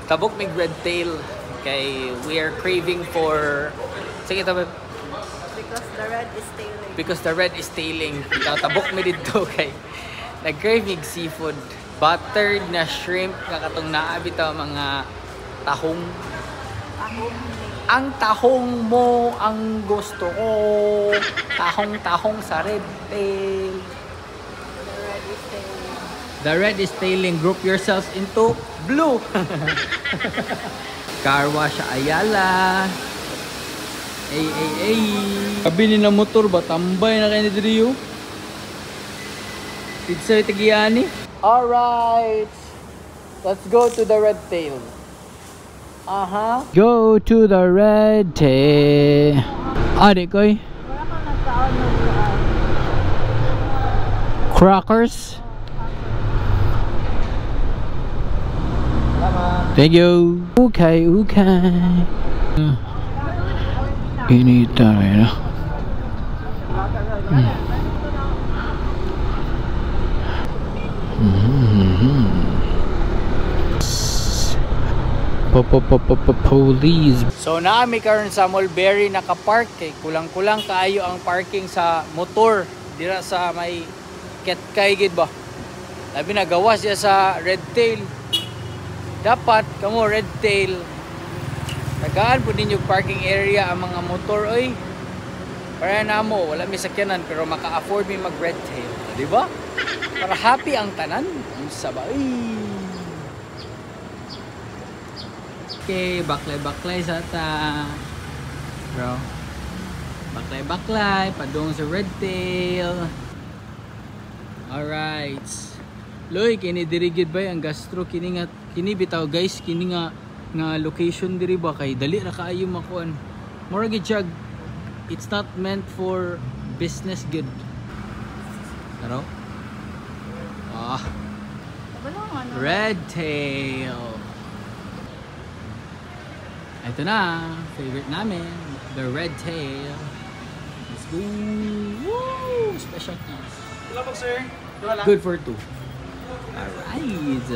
Tabok mig red tail kay we are craving for sige tabok Because the red is tailing. because the red is tailing. Tabok mi dito kay nag-crave mig seafood, buttered na shrimp nga katong naa bitaw mga tahong. Ang tahong mo ang gusto ko. Tahong sa red tail. The red is tailing. The red is tailing. Group yourselves into blue. Car wash Ayala. Ay. Kabini na motor ba? Tambay na kayo ni Drio. Pizza itagiyani. Alright. Let's go to the red tail. Go to the red tail. Adi koy. Wala kang nagkaon ng Crackers. Thank you. Okay. Ini tayo na. Police. So naami karon sa Mulberry naka-park kay kulang-kulang kaayo ang parking sa motor dira sa may Ketkay gid ba. Labi na gawas siya sa red tail. Dapat kamo red tail. Tagaan po ninyo parking area ang mga motor oy. Para namo wala mi sakyanan pero maka-afford mi mag red tail, di ba? Para happy ang tanan. Unsa ba? Okay, baklay sa ta. Bro. Baklay padung sa red tail. Alright. Loy kini diri gid bay ang gastro kini nga kini bitaw guys kini nga location diri ba kay dali ra kaayo makuan. Mura gid siya, it's not meant for business good. Pero red tail. Ito na, favorite namin, the red tail. Let's go. Woo! Special keys. Good for two. Alright.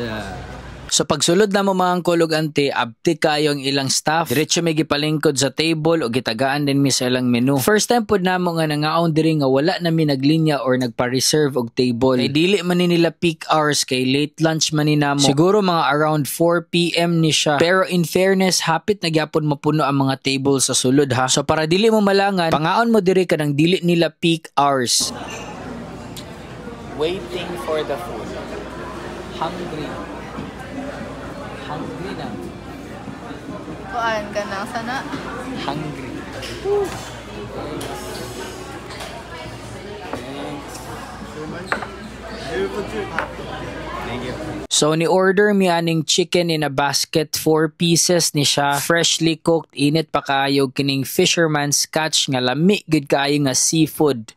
So pagsulod na mo mga kulog ante, abti kayo ang ilang staff. Diretso may gipalingkod sa table o gitagaan din mi sa ilang menu. First time pod namo nga nangaon diri nga wala na mi naglinya or nagpa-reserve og table. Kay dili man ni nila peak hours kay late lunch man ni namo. Siguro mga around 4 PM ni siya. Pero in fairness, hapit na gyapon mapuno ang mga table sa sulod ha. So para dili mo malangan, pangaon mo diri kanang dili nila peak hours. Waiting for the food. Hungry na. Kuan ka na sana. Hungry. Thank you. So ni order mi aning chicken in a basket, 4 pieces ni siya, freshly cooked, init pa kayo kining fisherman's catch nga lami gud kaayo nga seafood.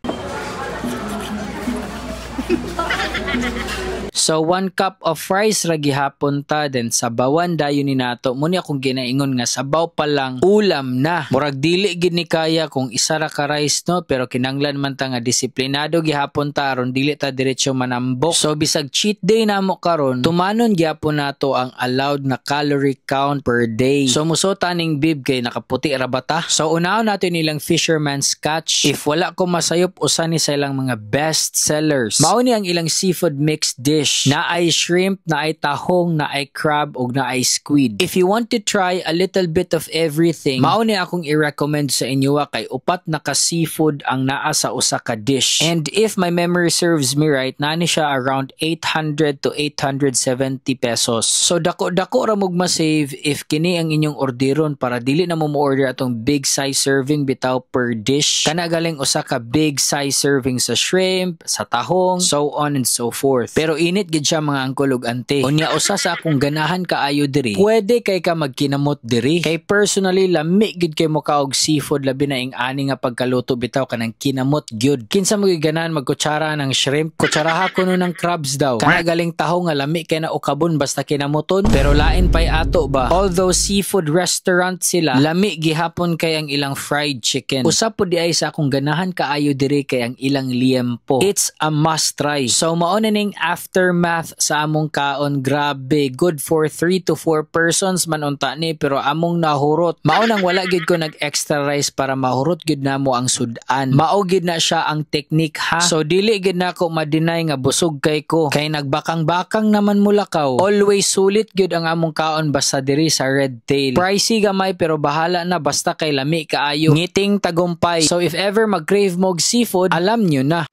So 1 cup of rice ra gihapon ta, then sabawan dayon ni nato. Muni akong ginaingon nga sabaw pa lang ulam na. Murag dili gid ni kaya kung isa ra ka rice no, pero kinanglan man ta nga disiplinado gihapon ta aron dili ta diretso manambok. So bisag cheat day namo karon, tumanon gyapon nato ang allowed na calorie count per day. So musota ning bib kay nakaputi ra ba ta. So unaon nato nilang fisherman's catch. If wala ko masayop usa ni sa ilang mga best sellers. Mao ni ang ilang seafood mixed dish. Na ay shrimp, na ay tahong, na ay crab, ug na ay squid. If you want to try a little bit of everything, mao ni akong i-recommend sa inyo kay upat na ka seafood ang naa sa usa ka dish. And if my memory serves me right, nani siya around 800 to 870 pesos. So dako-dako ra mog ma-save if kini ang inyong orderon para dili na mo order atong big size serving bitaw per dish. Kana galing usa ka big size serving sa shrimp, sa tahong, so on and so forth. Pero Mainit gid siya mga angkol ug ante. Unya usa sa akong ganahan kaayo diri, pwede kay ka magkinamot diri. Kay personally lami gid kay mo kaog seafood labi na ing ani nga pagkaluto bitaw kanang kinamot gyud. Kinsa mo ganahan magkutsara ng shrimp, kutsaraha kuno ng crabs daw. Kana galing taho nga lami kay na ukabon basta kinamoton. Pero lain pay ato ba. Although seafood restaurant sila, lami gihapon kay ang ilang fried chicken. Usa po di ay sa akong ganahan kaayo diri kay ang ilang liempo. It's a must try. So mao na ning aftermath sa among kaon. Grabe, good for 3 to 4 persons man unta ni, pero among nahurot. Mao nang wala gid ko nag-extra rice para mahurot gid namo ang sudan. Mao gid na siya ang technique ha. So dili gid na ko ma-deny nga busog kay ko. Kay nagbakang-bakang naman mulakaw. Always sulit gid ang among kaon basta diri sa Red Tail. Pricey gamay pero bahala na basta kay lami kaayo. Ngiting tagumpay. So if ever mag-crave mo og seafood, alam nyo na.